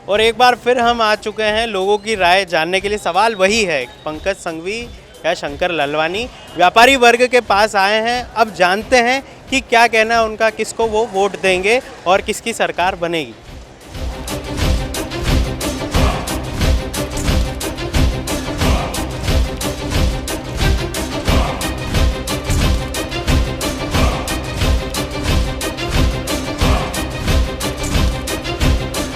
और एक बार फिर हम आ चुके हैं लोगों की राय जानने के लिए। सवाल वही है, पंकज संघवी या शंकर ललवानी, व्यापारी वर्ग के पास आए हैं। अब जानते हैं कि क्या कहना है उनका, किसको वो वोट देंगे और किसकी सरकार बनेगी।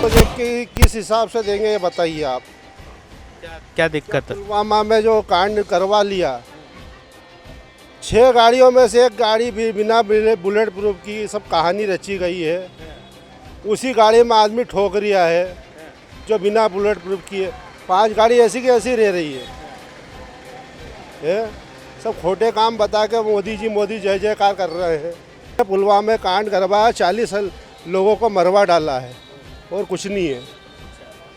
तो किस हिसाब से देंगे ये बताइए आप। क्या दिक्कत है? पुलवामा में जो कांड करवा लिया, 6 गाड़ियों में से एक गाड़ी भी बिना बुलेट प्रूफ की सब कहानी रची गई है। उसी गाड़ी में आदमी ठोक रिया है जो बिना बुलेट प्रूफ की है। 5 गाड़ी ऐसी की ऐसी रह रही है। सब खोटे काम बता के मोदी जी मोदी जय जयकार कर रहे हैं। पुलवामा में कांड करवाया, 40 लोगों को मरवा डाला है और कुछ नहीं है।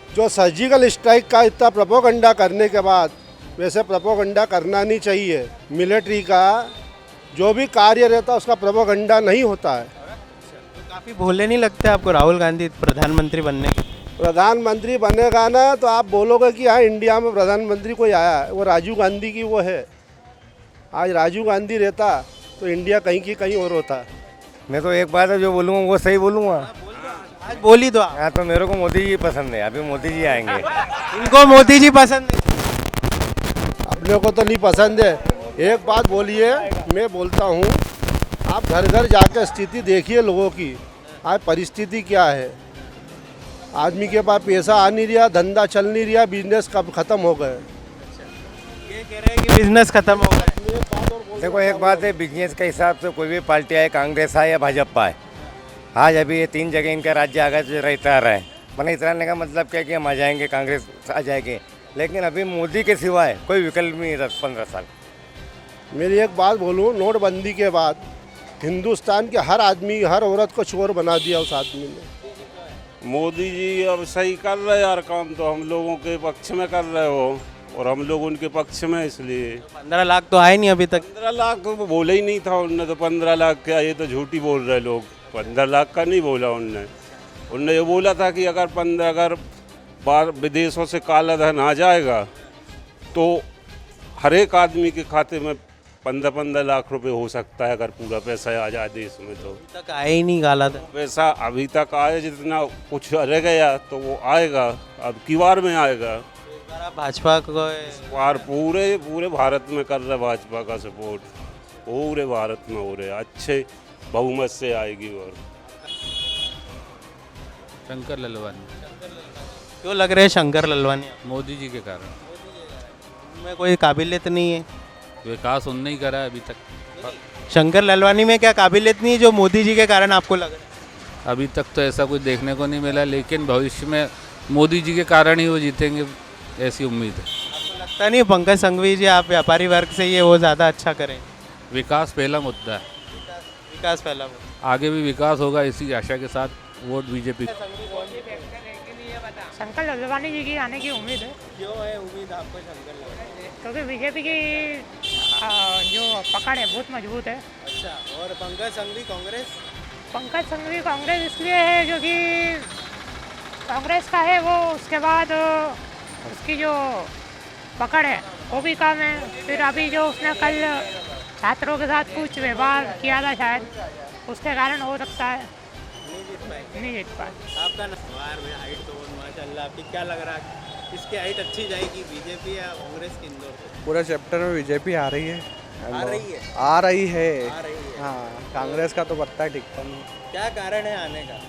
जो सर्जिकल स्ट्राइक का इतना प्रोपोगंडा करने के बाद, वैसे प्रोपोगंडा करना नहीं चाहिए। मिलिट्री का जो भी कार्य रहता है उसका प्रोपोगंडा नहीं होता है। काफ़ी भोले नहीं लगते आपको राहुल गांधी प्रधानमंत्री बनने के? प्रधानमंत्री बनेगा ना तो आप बोलोगे कि हाँ इंडिया में प्रधानमंत्री कोई आया है, वो राजीव गांधी की वो है। आज राजीव गांधी रहता तो इंडिया कहीं की कहीं और होता। मैं तो एक बात है जो बोलूँगा वो सही बोलूँगा। आज बोली दो आप। हाँ, तो मेरे को मोदी जी पसंद है, अभी मोदी जी आएंगे। इनको मोदी जी पसंद है? अपने को तो नहीं पसंद है। एक बात बोलिए, मैं बोलता हूँ, आप घर घर जाकर स्थिति देखिए लोगों की। आज परिस्थिति क्या है, आदमी के पास पैसा आ नहीं रहा, धंधा चल नहीं रहा, बिजनेस कब खत्म हो गए। ये कह रहे हैं कि बिजनेस खत्म हो गया। देखो एक बात है, बिजनेस के हिसाब से कोई भी पार्टी आए, कांग्रेस आए या भाजपा आए, आज अभी ये 3 जगह इनका राज्य आगे रहता रहा है। मैंने इतराने का मतलब क्या कि हम आ जाएंगे, कांग्रेस आ जाएंगे, लेकिन अभी मोदी के सिवाय कोई विकल्प नहीं है 15 साल। मेरी एक बात बोलूँ, नोटबंदी के बाद हिंदुस्तान के हर आदमी, हर औरत को चोर बना दिया उस आदमी ने। मोदी जी अब सही कर रहे यार काम, तो हम लोगों के पक्ष में कर रहे हो और हम लोग उनके पक्ष में, इसलिए 15 लाख तो आए नहीं अभी तक। 15 लाख तो बोला ही नहीं था उनने, तो 15 लाख क्या, ये तो झूठी बोल रहे लोग। 15 लाख का नहीं बोला उनने ये बोला था कि अगर बाहर विदेशों से काला धन आ जाएगा तो हर एक आदमी के खाते में 15-15 लाख रुपए हो सकता है, अगर पूरा पैसा आ जाए देश में। तो तक आए ही नहीं काला था पैसा अभी तक आया, जितना कुछ रह गया तो वो आएगा, अब की बार में आएगा। भाजपा को बार पूरे भारत में कर रहे भाजपा का सपोर्ट, पूरे भारत में हो रहे, अच्छे बहुमत से आएगी। और शंकर ललवानी। क्यों लग रहे हैं शंकर ललवानी? मोदी जी के कारण। में कोई काबिलियत नहीं है? विकास उनने ही करा है अभी तक। शंकर ललवानी में क्या काबिलियत नहीं है जो मोदी जी के कारण आपको लग रहा है? अभी तक तो ऐसा कुछ देखने को नहीं मिला, लेकिन भविष्य में मोदी जी के कारण ही वो जीतेंगे, ऐसी उम्मीद है। आपको लगता नहीं पंकज संघवी जी आप व्यापारी वर्ग से ये वो ज़्यादा अच्छा करें? विकास पहला मुद्दा है, विकास पहला। आगे भी विकास होगा, इसी आशा के साथ वोट बीजेपी। शंकर ललवानी जी की आने की उम्मीद है। क्यों है उम्मीद आपको शंकर ललवानी? क्योंकि बीजेपी की जो पकड़ है बहुत मजबूत है। अच्छा, और पंकज संघवी कांग्रेस? पंकज संघवी कांग्रेस इसलिए है क्योंकि कांग्रेस का है वो, उसके बाद उसकी जो पकड़ है वो भी कम है। फिर अभी जो उसने कल छात्रों के साथ कुछ व्यवहार किया था, शायद उसके कारण हो सकता है नहीं जीत पाए। आपका नवार में हाइट तो माशाल्लाह, आपकी क्या लग रहा है किसकी हाइट अच्छी जाएगी, बीजेपी या कांग्रेस की? इंदौर से पूरे चैप्टर में बीजेपी आ रही है। आ रही है? आ रही है। हाँ, कांग्रेस का तो पत्ता टिकता नहीं। क्या कारण है आने का?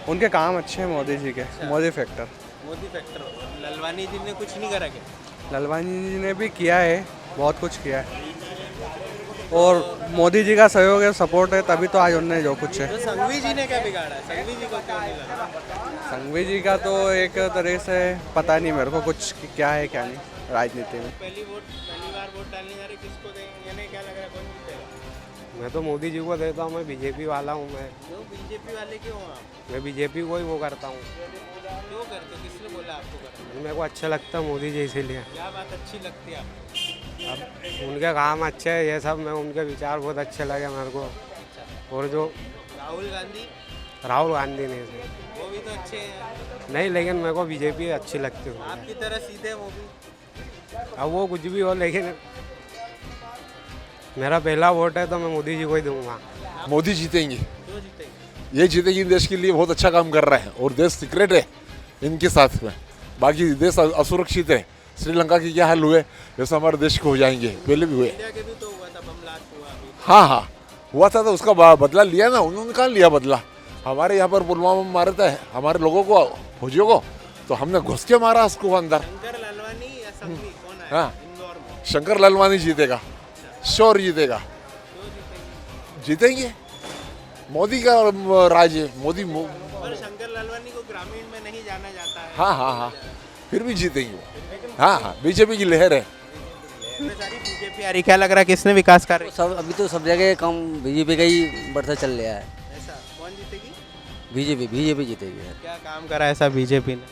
उनके काम अच्छे हैं मोदी जी के। मोदी फैक्टर। मोदी फैक्टर। ललवानी जी ने कुछ नहीं करा क्या? ललवानी जी ने भी किया है, बहुत कुछ किया है, और मोदी जी का सहयोग है, सपोर्ट है, तभी तो आज उन्होंने जो कुछ है। तो संघवी जी ने क्या बिगाड़ा है? संघवी जी को क्यों नहीं लगा? संघवी जी का तो एक तरह से पता नहीं मेरे को कुछ क्या है क्या नहीं राजनीति में। पहली बार वोट डालने जा रहे, किसको देंगे? यानी क्या लग रहा है कौन जीतेगा? मैं तो मोदी जी को देता हूँ, मैं बीजेपी वाला हूँ। मैं क्यों बीजेपी वाले क्यों हो आप? मैं बीजेपी को ही वो करता हूँ। क्यों करते हो? किसने बोला आपको करना? मेरे को अच्छा लगता है मोदी जी, इसीलिए। क्या बात अच्छी लगती है आपको? अब उनके काम अच्छे हैं, ये सब मैं उनके विचार बहुत अच्छे लगे मेरे को। और जो राहुल गांधी राहुल गांधी ने से वो भी तो अच्छे हैं। नहीं, लेकिन मेरे को बीजेपी अच्छी लगती है। आपकी तरह सीधे वो भी। अब वो कुछ भी हो, लेकिन मेरा पहला वोट है तो मैं मोदी जी को ही दूंगा। मोदी जीतेंगे, क्यों जीतेंगे? ये जीतेंगे, देश के लिए बहुत अच्छा काम कर रहे हैं और देश सीक्रेट है इनके साथ में, बाकी देश असुरक्षित है। श्रीलंका की क्या हाल हुए जैसे हमारे देश को हो जाएंगे, पहले भी हुए। इंडिया के भी तो हुआ था, बम ब्लास्ट हुआ अभी। हाँ हाँ हुआ था, तो उसका बदला लिया ना उन्होंने। कहाँ लिया बदला? हमारे यहाँ पर पुलवामा में मारे थे हमारे लोगों को, फौजियों को, तो हमने घुस के मारा उसको अंदर। शंकर लालवानी या संघवी कौन है हाँ इंदौर में? शंकर लालवानी जीतेगा, श्योर जीतेगा, जीतेंगे। मोदी का राज है, मोदी पर शंकर लालवानी को ग्रामीण में नहीं जाना जाता है। हाँ हाँ हाँ फिर भी जीतेंगे वो। हाँ हाँ बीजेपी की लहर है। इतने सारी बीजेपी आ रही, क्या लग रहा है किसने विकास कर रही? सब अभी तो सब जगह कम बीजेपी का ही बढ़ता चल रहा है। ऐसा कौन जीतेगी? बीजेपी जीतेगी। क्या काम करा ऐसा बीजेपी ने?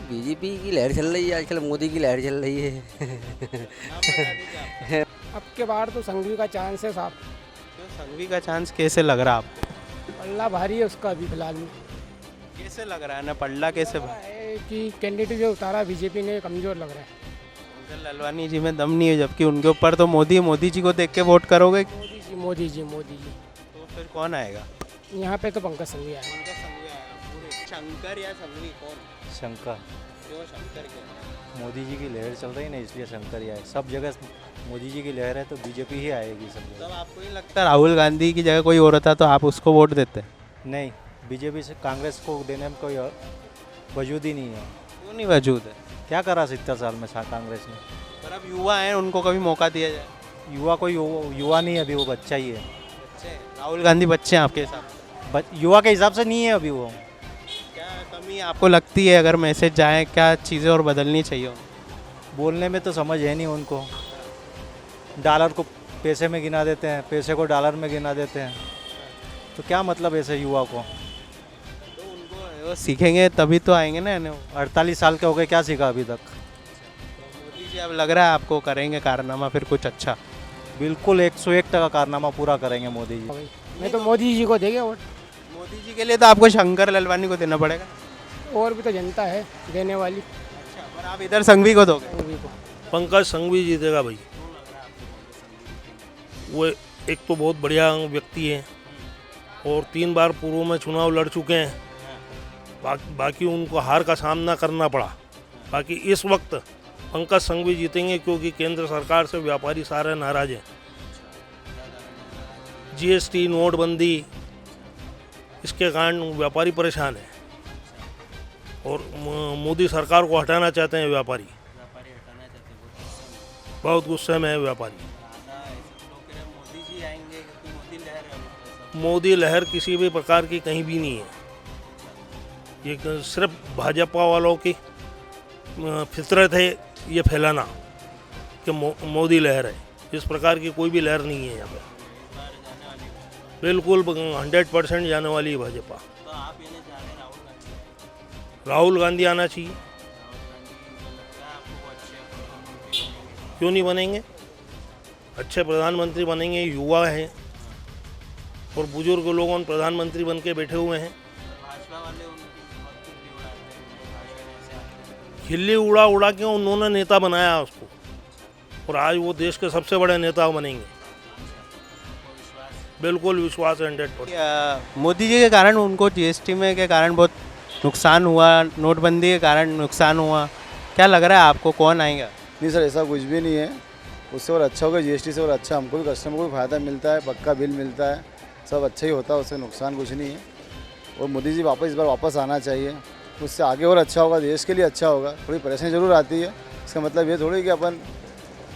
बीजेपी की लहर चल रही है आजकल, मोदी की लहर चल रही है। अब के बार तो संघवी का चांस है साहब। क्यों संघवी का चांस कैसे लग रहा है आपको? पल्ला भारी है उसका अभी फिलहाल में। कैसे लग रहा है ना, पल्ला कैसे है कि कैंडिडेट जो उतारा बीजेपी ने कमज़ोर लग रहा है। शंकर लालवानी जी में दम नहीं है, जबकि उनके ऊपर तो मोदी जी को देख के वोट करोगे? मोदी जी तो फिर कौन आएगा? यहाँ पे तो पंकज संघवी आया। शंकर या संघवी कौन? शंकर। क्यों शंकर क्यों? मोदी जी की लहर चल रही है ना, इसलिए शंकर ही आए। सब जगह मोदी जी की लहर है तो बीजेपी ही आएगी सब तब जगह। आपको नहीं लगता राहुल गांधी की जगह कोई और होता तो आप उसको वोट देते? नहीं, बीजेपी से कांग्रेस को देने में कोई वजूद ही नहीं है। क्यों नहीं वजूद है? क्या करा 70 साल में कांग्रेस ने? पर अब युवा हैं, उनको कभी मौका दिया जाए। युवा कोई युवा नहीं है अभी, वो बच्चा ही है। बच्चे राहुल गांधी बच्चे हैं आपके हिसाब से? युवा के हिसाब से नहीं है अभी वो। क्या कमी आपको लगती है अगर मैसेज जाए, क्या चीज़ें और बदलनी चाहिए? बोलने में तो समझ है नहीं उनको। डॉलर को पैसे में गिना देते हैं, पैसे को डॉलर में गिना देते हैं, तो क्या मतलब ऐसे युवा को? तो उनको वो सीखेंगे तभी तो आएंगे ना। 48 साल के हो गए, क्या सीखा अभी तक? मोदी जी अब लग रहा है आपको करेंगे कारनामा फिर कुछ अच्छा? बिल्कुल 101% कारनामा पूरा करेंगे मोदी जी। मैं तो मोदी जी को देंगे वोट। मोदी जी के लिए तो आपको शंकर लालवानी को देना पड़ेगा। और भी तो जनता है देने वाली। अच्छा, पर आप इधर संघवी को दोगे? संघवी को। पंकज संघवी जीतेगा भाई। वो एक तो बहुत बढ़िया व्यक्ति है और 3 बार पूर्व में चुनाव लड़ चुके हैं। बाकी उनको हार का सामना करना पड़ा। बाकी इस वक्त पंकज संघवी जीतेंगे क्योंकि केंद्र सरकार से व्यापारी सारे नाराज हैं। जीएसटी, नोटबंदी, इसके कारण व्यापारी परेशान है और मोदी सरकार को हटाना चाहते हैं व्यापारी। बहुत गुस्से में है व्यापारी। मोदी लहर किसी भी प्रकार की कहीं भी नहीं है। ये सिर्फ भाजपा वालों की फितरत है ये फैलाना कि मोदी लहर है। इस प्रकार की कोई भी लहर नहीं है यहाँ पे। बिल्कुल 100% जाने वाली है भाजपा। राहुल गांधी आना चाहिए। क्यों नहीं बनेंगे? अच्छे प्रधानमंत्री बनेंगे, युवा हैं और बुजुर्ग लोगों प्रधानमंत्री बन के बैठे हुए हैं। खिल्ली उड़ा उड़ा के उन्होंने नेता बनाया उसको और आज वो देश के सबसे बड़े नेता बनेंगे। बिल्कुल विश्वास है 100%। मोदी जी के कारण उनको जीएसटी में के कारण बहुत नुकसान हुआ, नोटबंदी के कारण नुकसान हुआ। क्या लग रहा है आपको कौन आएगा? नहीं सर, ऐसा कुछ भी नहीं है। उससे और अच्छा होगा, जीएसटी से और अच्छा हमको भी, कस्टमर को भी फ़ायदा मिलता है, पक्का बिल मिलता है, सब अच्छा ही होता है, उससे नुकसान कुछ नहीं है। और मोदी जी इस बार वापस आना चाहिए, उससे आगे और अच्छा होगा, देश के लिए अच्छा होगा। थोड़ी परेशानी ज़रूर आती है, इसका मतलब ये थोड़ी कि अपन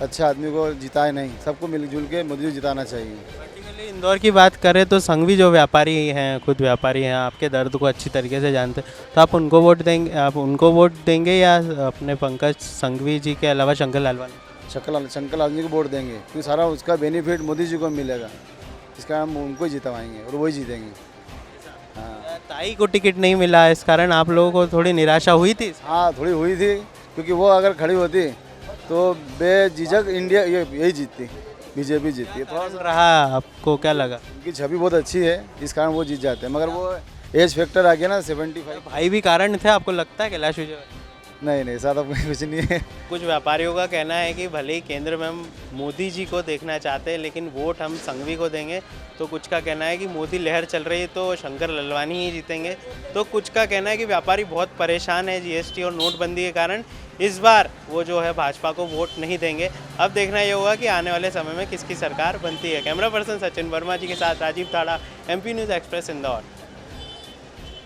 अच्छे आदमी को जिताए नहीं, सबको मिलजुल के मोदी जी जिताना चाहिए। पर्टिकुलरली इंदौर की बात करें तो संघवी जो व्यापारी हैं, खुद व्यापारी हैं, आपके दर्द को अच्छी तरीके से जानते हैं, तो आप उनको वोट देंगे? आप उनको वोट देंगे या अपने पंकज संघवी जी के अलावा शंकर लालवानी? शंकर लालवानी को वोट देंगे क्योंकि सारा उसका बेनिफिट मोदी जी को मिलेगा, इसका हम उनको ही जितवाएंगे और वही जीतेंगे। हाँ, ताई को टिकट नहीं मिला, इस कारण आप लोगों को थोड़ी निराशा हुई थी? हाँ थोड़ी हुई थी, क्योंकि वो अगर खड़ी होती तो बेझिझक इंडिया यही जीतती, बीजेपी जीतती है। थोड़ा सा रहा आपको क्या लगा? उनकी छवि बहुत अच्छी है, इस कारण वो जीत जाते हैं, मगर वो एज फैक्टर आ गया ना 75। भाई भी कारण थे आपको लगता है कैलाश विजयवर्गीय? नहीं नहीं ज़्यादा कुछ नहीं है। कुछ व्यापारियों का कहना है कि भले ही केंद्र में हम मोदी जी को देखना चाहते हैं लेकिन वोट हम संघवी को देंगे। तो कुछ का कहना है कि मोदी लहर चल रही है तो शंकर ललवानी ही जीतेंगे। तो कुछ का कहना है कि व्यापारी बहुत परेशान है जीएसटी और नोटबंदी के कारण, इस बार वो जो है भाजपा को वोट नहीं देंगे। अब देखना ये होगा कि आने वाले समय में किसकी सरकार बनती है। कैमरा पर्सन सचिन वर्मा जी के साथ राजीव ताड़ा, MP न्यूज़ एक्सप्रेस इंदौर।